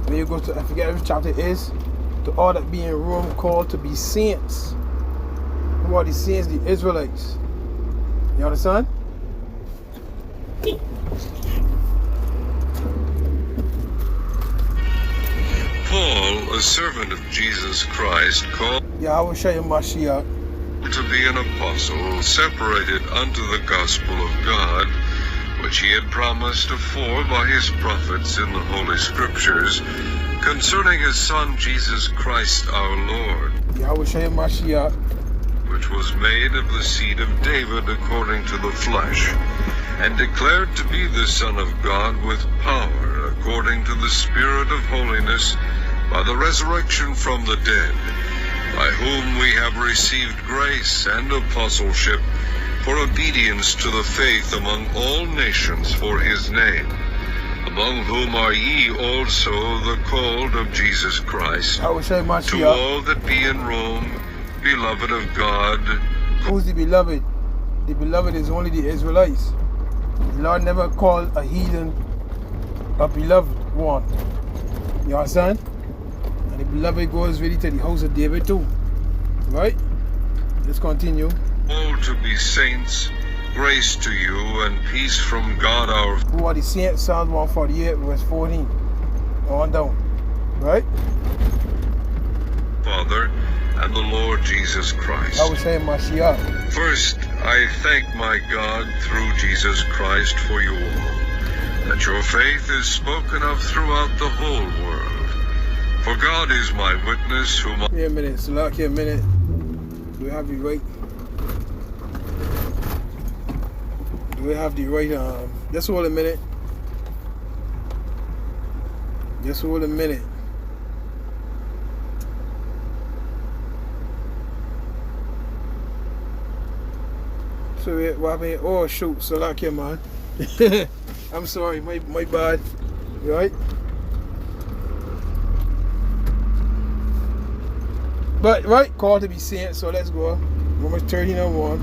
When you go to, I forget which chapter it is, to all that be in Rome called to be saints. Who are the saints? The Israelites. You understand? Paul, a servant of Jesus Christ, called Yahweh Shai Mashiach, to be an apostle, separated unto the gospel of God, which he had promised afore by his prophets in the Holy Scriptures, concerning his Son Jesus Christ our Lord, Yahweh Shai Mashiach, which was made of the seed of David according to the flesh, and declared to be the Son of God with power, according to the Spirit of holiness, by the resurrection from the dead, by whom we have received grace and apostleship for obedience to the faith among all nations for his name, among whom are ye also the called of Jesus Christ. I will show you my To all that be in Rome, beloved of God. Who's the beloved? The beloved is only the Israelites. The Lord never called a heathen a beloved one. You understand? And the beloved goes really to the house of David too. Right? Let's continue. All to be saints, grace to you and peace from God our Who are the saints? Psalms 148 verse 14. On down. Right? Father and the Lord Jesus Christ. I was saying Mashiach. First, I thank my God through Jesus Christ for you all, that your faith is spoken of throughout the whole world. For God is my witness, whom I... Here a minute, Salak, here a minute. Do we have the right? Do we have the right? Just hold a minute. Just hold a minute. So what happened here? Oh shoot, Salak here, man. I'm sorry, my bad. Right? But right, called to be saints, so let's go. Romans 13:1.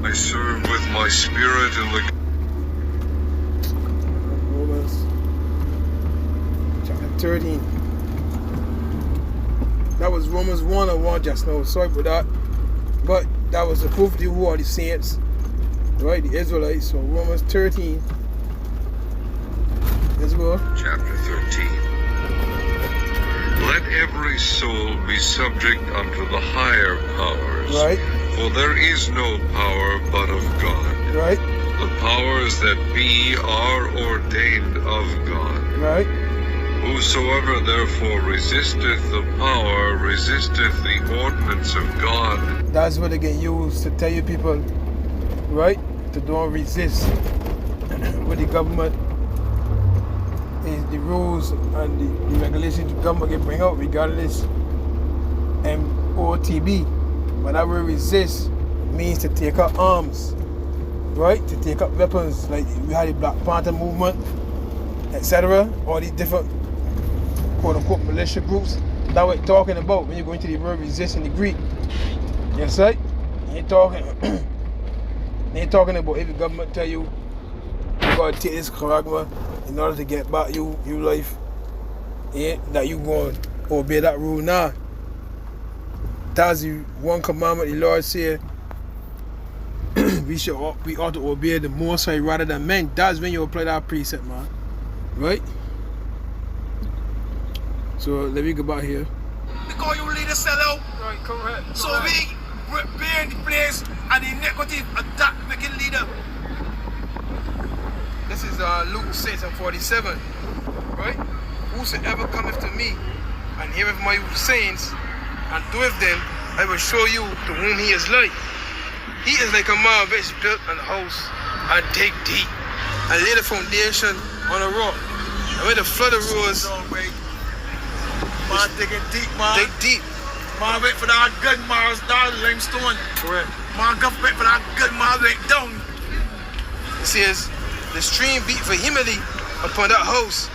I serve with my spirit in the... Romans chapter 13. That was Romans 1:1 just now. Sorry for that. But that was the proof of who are the saints. Right, the Israelites. So Romans 13. Let's go. Chapter 13. Let every soul be subject unto the higher powers. Right. For there is no power but of God. Right. The powers that be are ordained of God. Right. Whosoever therefore resisteth the power, resisteth the ordinance of God. That's what they get used to tell you people, right? To don't resist with the government. Is the rules and the regulations the government can bring out regardless MOTB. But that word resist means to take up arms, right? To take up weapons, like we had the Black Panther movement, etc. All these different quote-unquote militia groups. That's what we're talking about when you're going to the word resist in the Greek. Yes, right? You ain't talking about if the government tell you gotta take this charagma in order to get back you life, yeah, that you going to obey that rule now. That's the one commandment the Lord said we ought to obey the Most High rather than men. That's when you apply that precept, man. Right? So let me go back here. Because you lead a sellout. Right, correct. So we bear in the place and the iniquity of that wicked leader. This is Luke 6:47, right? Whosoever cometh to me and heareth my sayings and doeth them, I will show you to whom he is like. He is like a man which built an house and dig deep and laid a foundation on a rock. And when the flood arose, Man digging deep, man. dig deep. Man wait for that good Mars, that limestone. Correct. Man go wait for that good Mars went down. It says, the stream beat vehemently upon that house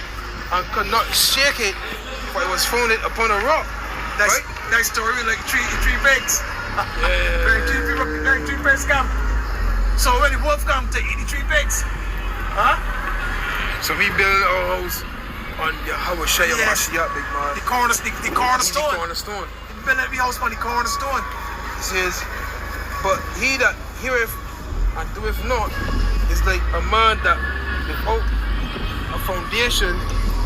and could not shake it, for it was founded upon a rock. That's Right? that story like three pigs. Three pigs come. So when the wolf come to eat the three pigs, huh? So we build our house on the Hawashaya Yes. Mashiach, big man. The cornerstone. The cornerstone. We build every house on the cornerstone. It says, but he that heareth and doeth not is like a man that without a foundation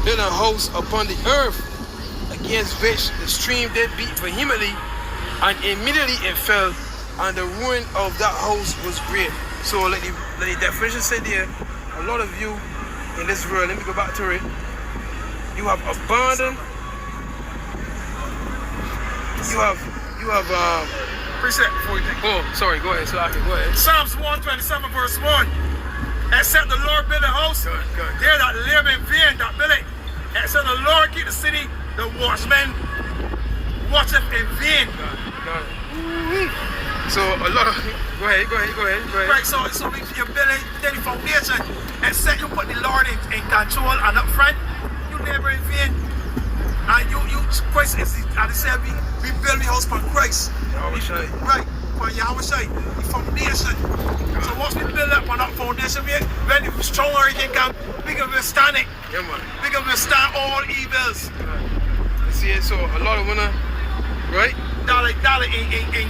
built a house upon the earth, against which the stream did beat vehemently, and immediately it fell, and the ruin of that house was great. So like the definition said there, a lot of you in this world, let me go back to it, you have abandoned, you have Precept before you think. oh, sorry, go ahead, so I can go ahead. Psalms 127 verse 1. Except the Lord build a house, Good. there that live in vain that build it. Except the Lord keep the city, the watchmen What if in vain? So a lot of go ahead. Right, so if you're building the foundation and set you put the Lord in control and up front, you never in vain. And you Christ is and they say we build the house for Christ. Right, for Yahweh Shai, the foundation. So once we build up on that foundation, when the strong hurricane come, we can withstand it. Yeah, man. We can withstand all evils. See, so a lot of winner, right? Dollar in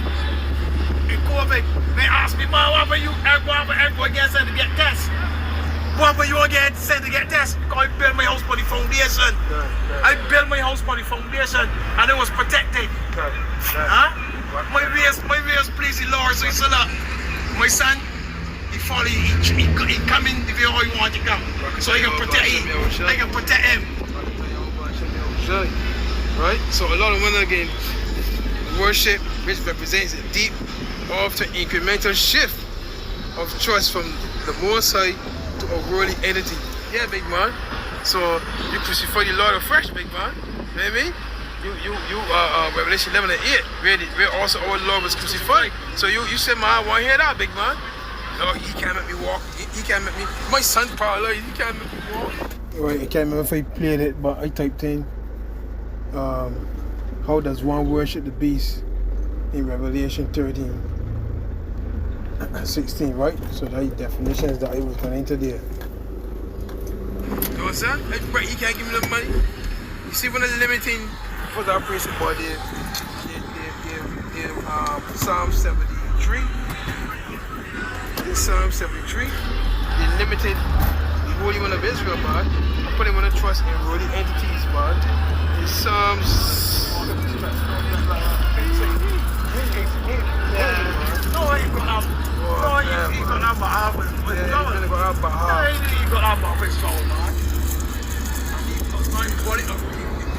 COVID, they ask me, man, what were you everyone again sent to get tests? What were you again sent to get tests? Because I built my house for the foundation. I built my house for the foundation and it was protected. Huh? My ways please the Lord, so he said that my son, he come in the way how he want to come. So he can protect him. I can protect him. Right? So a lot of women again worship, which represents a deep, often incremental shift of trust from the Most High to a worldly entity. Yeah, big man. So you crucify the Lord afresh, big man. You know what I mean? You Revelation 11 and 8, where also our Lord was crucified. So you said, man, I want to hear that, big man. No, he can't make me walk. He can't make me. My son paralyzed. He can't make me walk. Right, I can't remember if I played it, but I typed in, how does one worship the beast in Revelation 13:16, right? So the definitions that I was going into there. You know what I'm saying? He can't give me the money. You see, when the limiting for the operation body, Psalm 73. In Psalm 73, they limited the Holy One of Israel, man. I put him on a trust in worldly entities, man. In Psalms.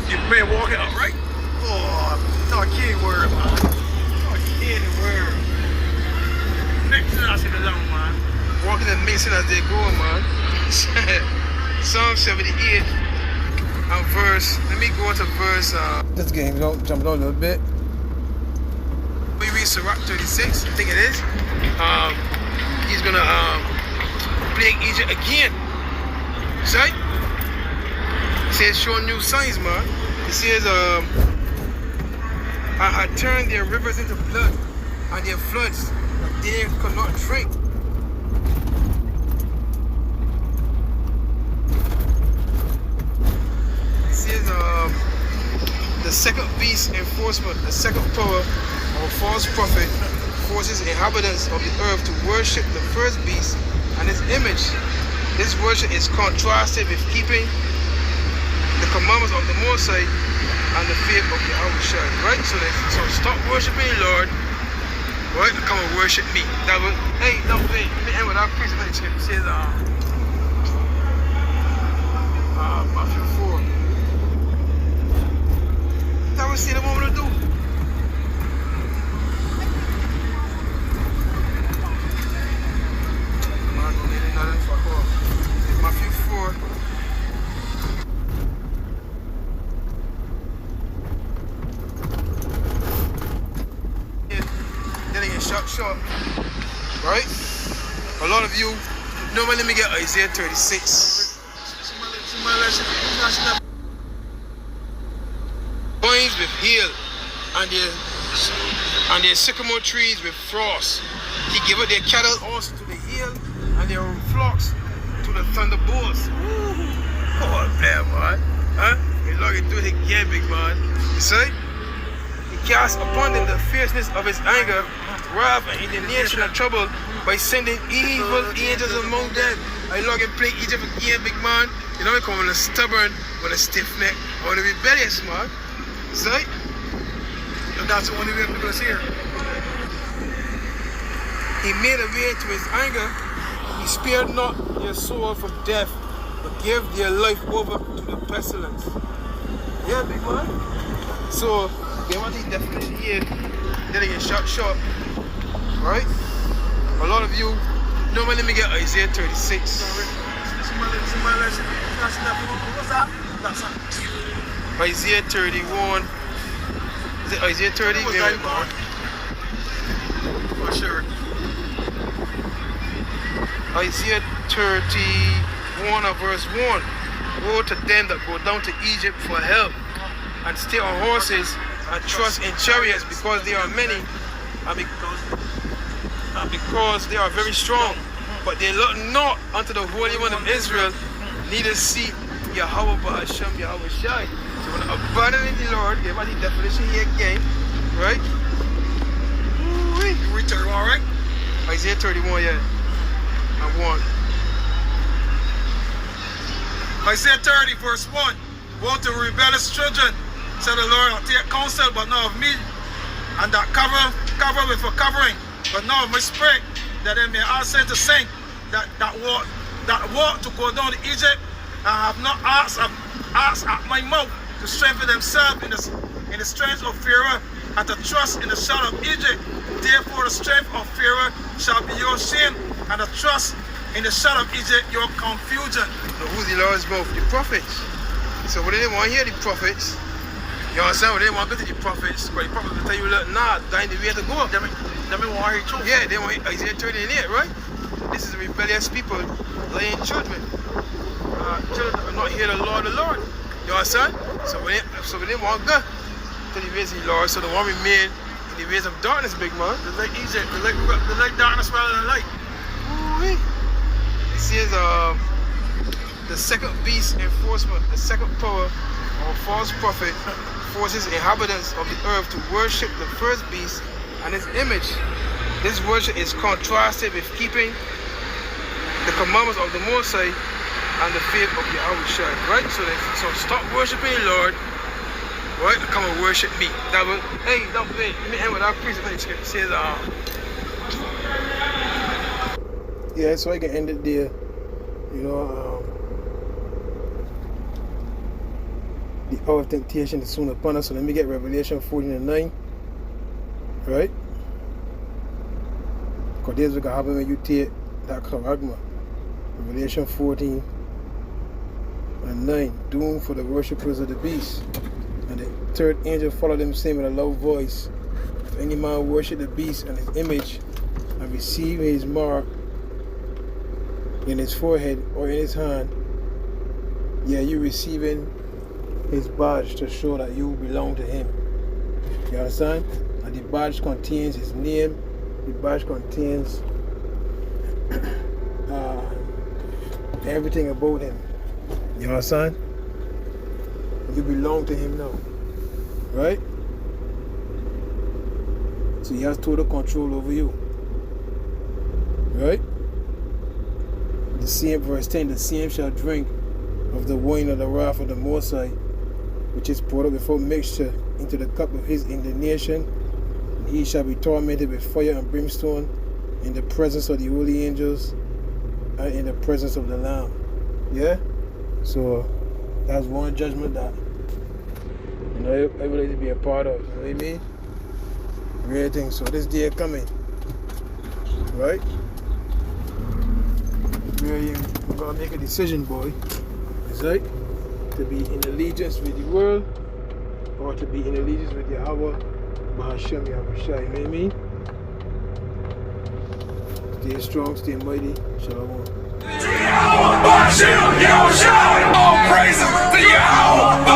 You may walk it up, right? Oh, no, I can't word, man. No, I can't word. Next thing I see the long, man. Walking and mixing as they go, man. Psalm 78 and verse. Let me go to verse. This game jumped out a little bit. We read Sirach 36, I think it is. He's gonna plague Egypt again. See? It says showing new signs, man. It says I had turned their rivers into blood and their floods that they could not drink. It says the second beast enforcement, the second power of a false prophet forces inhabitants of the earth to worship the first beast and its image. This worship is contrasted with keeping the commandments of the Most High and the faith of the Yahweh, right? So stop worshiping the Lord, right? And come and worship me. That was, hey, let me end with our priest. It says, Matthew 4. That was see the moment to do. Matthew 4. Short, right? A lot of you normally let me get Isaiah 36. Vines with hail and their sycamore trees with frost. He gave their cattle also to the hail and their flocks to the thunderbolts. Oh man, man. Huh? The Lord can do it again, big man. You see? He cast upon them the fierceness of his anger, wrath and indignation and trouble by sending evil angels among them. I log and play Egypt again, big man. You know, I come with a stubborn, with a stiff neck, or the rebellious, man. See? And that's the only way people see here. He made a way to his anger. He spared not their soul from death, but gave their life over to the pestilence. Yeah, big man. So, they want the definition here. Then they get short. Right? A lot of you normally let me get Isaiah 36. Isaiah 31. Is it Isaiah 30? It was like God. For sure. Isaiah 31 verse 1. Woe to them that go down to Egypt for help and stay on horses and trust in chariots, because they are many and because they are very strong. But they look not unto the Holy One of Israel, neither see Yahweh but Hashem Yahweh Shai. So when abandoning the Lord, give us the definition here again, right? You read 31, right? Isaiah 31, yeah. And 1. Isaiah 30, verse 1. Woe to rebellious children, said the Lord, I'll take counsel, but not of me, and that cover with a covering, but not of my spirit, that they may answer to sing, that walk to go down to Egypt, and have not asked at my mouth to strengthen themselves in the strength of Pharaoh, and to trust in the shadow of Egypt. Therefore the strength of Pharaoh shall be your shame, and the trust in the shadow of Egypt your confusion. Now who's the Lord's mouth? The prophets. So when they want to hear the prophets, you understand? When they want to go to the prophets, because the prophets will tell you, look, nah, that ain't the way to go. They want to hear truth. Yeah, they want Isaiah 38, right? This is rebellious people laying children. Children that will not hear the Lord, You understand? So when they want to go to the ways of the Lord, so they want to remain in the ways of darkness, big man. They like Egypt, they like darkness rather than light. Ooh-wee. It says the second beast enforcement, the second power or false prophet forces inhabitants of the earth to worship the first beast and its image. This worship is contrasted with keeping the commandments of the Most High and the faith of Yahweh Shai, right? So stop worshiping the Lord, right? And come and worship me. That will, hey, don't wait. Let me end with our priest. It says, yeah, so I can end it there. You know, the hour of temptation is soon upon us. So let me get Revelation 14:9, right? Because this is what can happen when you take that charagma. Revelation 14:9, doom for the worshippers of the beast. And the third angel followed them, saying with a loud voice, if any man worship the beast and his image and receive his mark in his forehead or in his hand, yeah, you receiving his badge to show that you belong to him. You understand? And the badge contains his name. The badge contains everything about him. You understand? You belong to him now. Right? So he has total control over you. Right? The same, verse 10, the same shall drink of the wine of the wrath of the Most High, which is poured out without mixture into the cup of his indignation. And he shall be tormented with fire and brimstone in the presence of the holy angels and in the presence of the Lamb. Yeah? So that's one judgment that, you know, I would like to be a part of. You know what I mean? Great thing. So this day coming, right? We're gonna make a decision, boy. Is right? To be in allegiance with the world or to be in allegiance with Yahweh, Bahashem Yahweh Shai. You know what I mean? Stay strong, stay mighty. Shalom. All praises to Yahweh,